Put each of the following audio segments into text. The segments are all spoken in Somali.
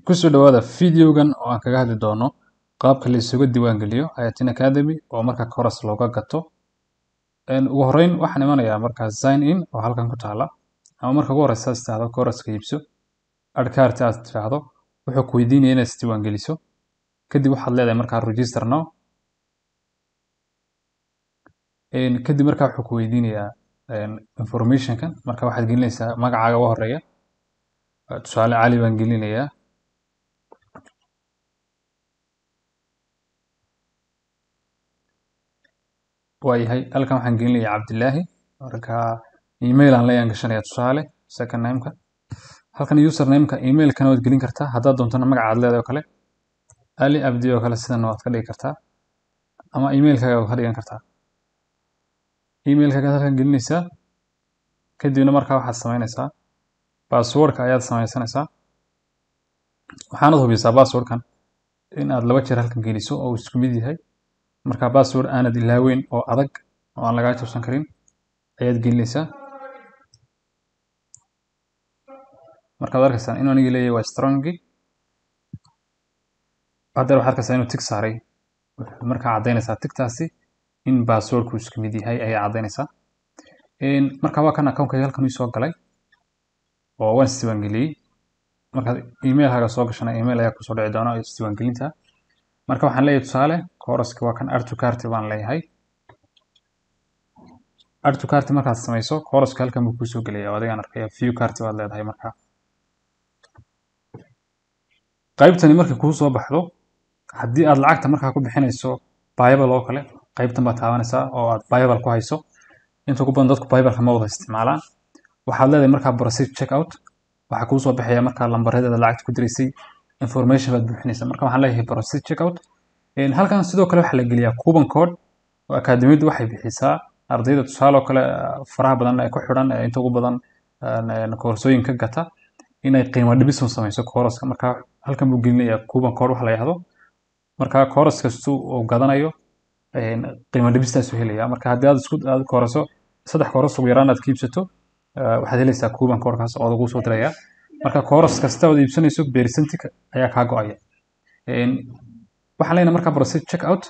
Kusoo dhawaada fiidiyogan oo aan kaga hadli doono qaabka la isugu diiwaangeliyo Hayatin Academy oo marka course looga gato. Ugu horreyn waxaan imanayaa markaa sign in oo halkan ku taala ama marka ugu horeysa istaado course ka iibso add card aad tiraahdo wuxuu ku weydiinayaa inaad isdiiwaangeliso kadib waxaad leedahay markaa register now kadib markaa wuxuu ku weydiinayaa information-kan marka waxaad gelinaysaa magacaaga ugu horeeya tusaale cali baan gelinayaa waayahay halkan waxaan gelinayaa cabdilaahi marka email aan leeyahay gashanaya tusaale second name-ka halkan username-ka email-kana waad gelin kartaa haddaad doontana magaca aad leedahay oo kale ali abdi oo kale sidan waad ka dhigi kartaa ama email-kaaga waad ka dhigan kartaa email-kaaga halkan gelinaysaa kadibna markaa waxaad samaynaysaa password-ka ayaad samaysanaysaa waxaanad hubisaa password-kan in aad 2 jeer halkan geliso oo isku mid yahay marka password aanad ilaaweyn oo adag oo aan laga jabsan karin ayaad gelinaysaa markaad arkaysaa inuu aniga leeyahay waa strongi hadda waxaad arkaysaa inuu tig saaray markaa caddaynaysaa tigtaasi in passwordku isku mid yahay ayaa caddaynaysaa marka waa kan account-kayga halkan ii soo galay oo waan isdiiwaangeliyey markaad email-kaaga soo gashana email ayaa kusoo dhici doona isdiiwaangelinta marka waxaan leeyahay tusaale course-ka waa kan add to cart baan leeyahay add to cart markaad samayso course-ka halkan buu kusoo gelaya adigaan arkaya view cart baad leedahay markaa qaybtani markay kuu soo baxdo haddii aad lacagta markaa ku bixinayso Bible oo kale qaybtan baad taabanaysaa oo aad Bible ku hayso inta ugu badan dadku Bible-ka ma wada isticmaalaan waxaad leedahay markaa proceed check out waxaa kuu soo baxaya markaa lambareeda lacagta ku diraysay information baad buuxinaysaa marka waxaan leeyahay proceed check out halkan sidoo kale waxaa la geliyaa coupon code oo akaademiyadu waxay bixisaa ardayda tusaale oo kale faraha badan ee ku xidhan inta ugu badan koorsooyinka gata inay qiimo dhibis samayso course-ka marka halkan buu gelinayaa coupon code wax la yiraahdo marka course kastu uu gadanayo qiimo dhibistaas uu helaya marka haddii aad course 3 course ugu yaraan aad kiibsato waxaad helaysaa coupon code-kaas oo lagu soo diraya marka course kasta oo iibsanayso percentage ayaa ka go'aya waxaan leenahay marka proceed check out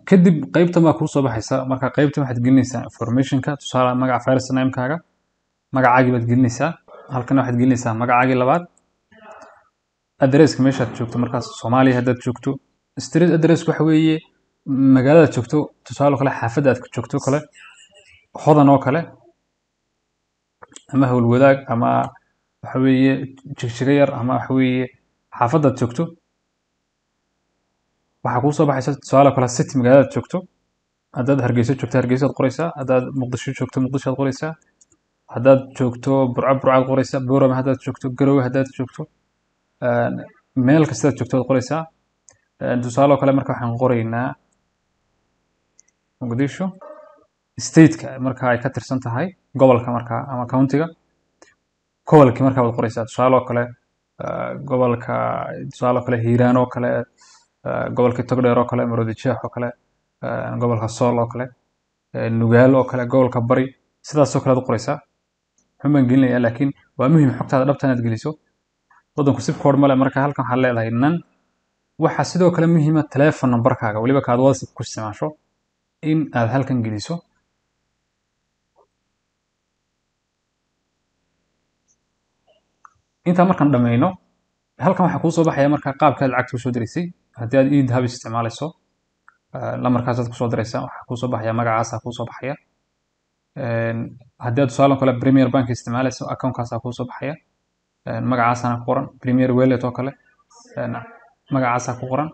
kadib qaybtan baa kuu soo baxaysa marka qaybtan waxaad gelinaysaa information-ka tusaale magaca first name-kaaga magacaagii baad gelinaysaa halkan waxaad gelinaysaa magacaagii labaad address-ka meeshaad joogto markaas Soomaaliya haddaad joogto street address waxa weeye magaalada joogto tusaale kale xaafadda aad joogto kale hodan oo kale ama hawlwadaag ama waxa weeye jigjiga yar ama waxa weeye xaafaddaad joogto waxaa kuu soo baxaysa tusaale kale city magaalada joogto haddaad hargeysa joogto hargeysaad qoraysaa haddaad muqdisho joogto muqdishoad qoraysaa haddaad joogto burcaad qoraysaa boorama haddaad joogto garowe haddaad joogto meel kastaad joogto waad qoraysaa tusaale kale marka waxaan qoraynaa muqdisho state-ka marka ay ka tirsan tahay gobolka marka ama county-ga gobolkii marka waad qoraysaa tusaale kale gobolka tusaale kale hiiraan oo kale gobolka togdheer oo kale maroodi jeex oo kale gobolka sool oo kale nugaal oo kale gobolka bari sidaas oo kale aad qoraysaa xumaan gelinayaa laakiin waa muhiim xogtaada dhabta inaad geliso wadanku sib koor male marka halkan waxaad leedahay nan waxaa sidoo kale muhiima telephone number-kaaga waliba kaad WhatsApp ku isticmaasho in aad halkan geliso inta markaan dhameeyno halkan waxaa kuu soo baxaya marka qaabka lacagta soo diraysay haddii aad e-dahab isticmaalayso lambarkaas aad ku soo diraysaa waxaa kuu soo baxaya magacaas ku soo baxaya haddii aad tusaale kale Premier Bank isticmaalayso account-kaas ku soo baxaya magacaasana ku qoran Premier Wallet oo kale magacaas ku qoran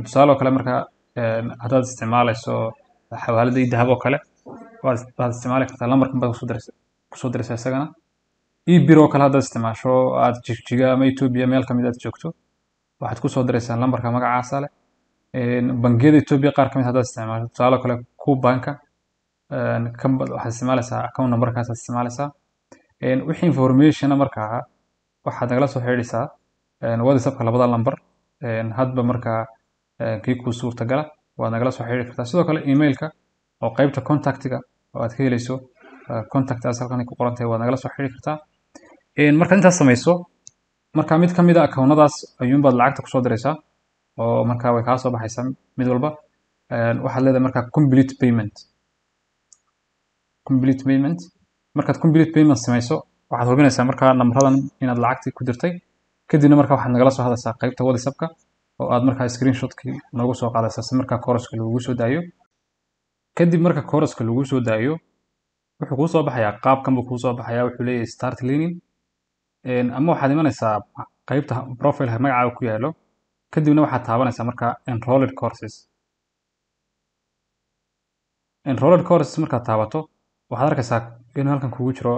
tusaale kale marka haddaad isticmaalayso xawaalada e-dahab oo kale waad isticmaali kartaa lambarkan baad ku soo diraysaa isagana e-biro kale haddaad isticmaasho aad jigjiga ama Ethiopia meel kamid aad joogto waxaad ku soo diraysaa lambarka magacaas leh bangiyada Ethiopia qaar kamid haddaad isticmaasho tusaale kale Kubanka kan waxaad isticmaalaysaa account number-kaas aad isticmaalaysaa wixii information markaa waxaad nagala soo xiriiraysaa WhatsApp-ka labada lambar hadba markaa kii kuu suurtagala waad nagala soo xiriiri kartaa sidoo kale email-ka oo qaybta contact-ga oo aad ka helayso contact-aas halkan ku qoran tahay waad nagala soo xiriiri kartaa marka intaas samayso marka mid ka mid ah accountadaas ayuunbaad lacagta kusoo diraysaa oo markaa way kaa soo baxaysaa mid walba. waxaad leedahay markaa complete payment. markaad complete payment samayso waxaad hubinaysaa markaa namradan inaad lacagtii ku dirtay, kadibna markaa waxaad nagala soo hadlaysaa qaybta WhatsApp-ka oo aad markaa screenshotkii noogu soo qaadaysaa si markaa kooraska lagugu soo daayo. kadib marka kooraska lagu soo daayo wuxuu kuu soo baxayaa qaabkan buu kuu soo baxayaa, wuxuu leeyahay start learning. ama waxaad imanaysaa qaybta profileka magacaaga ku yaalo, kadibna waxaad taabanaysaa markaa enrolled courses markaad taabato waxaad arkaysaa inuu halkan kugu jiro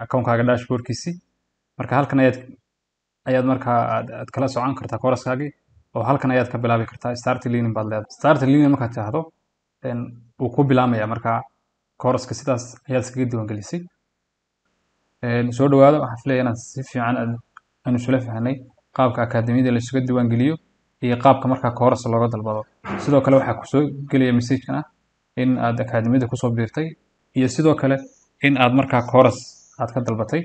account-kaaga dashboardkiisii. marka halkan ayaad markaa aad kala socon kartaa kooraskaagii, oo halkan ayaad ka bilaabi kartaa start learning baad leedahay. start learning markaad tidhaahdo wuu ku bilaamayaa markaa kooraska. sidaas ayaad iskaga diiwaangelisay. soo dhawaada, waxaan filayaa inaad si fiican aanu isula fahnay qaabka akaademiyada la isuga diiwaangeliyo iyo qaabka markaa kooras looga dalbado. sidoo kale waxaa kusoo gelaya message-kan ah in aad akaademiyada kusoo biirtay iyo sidoo kale in aad markaa kooras aad ka dalbatay.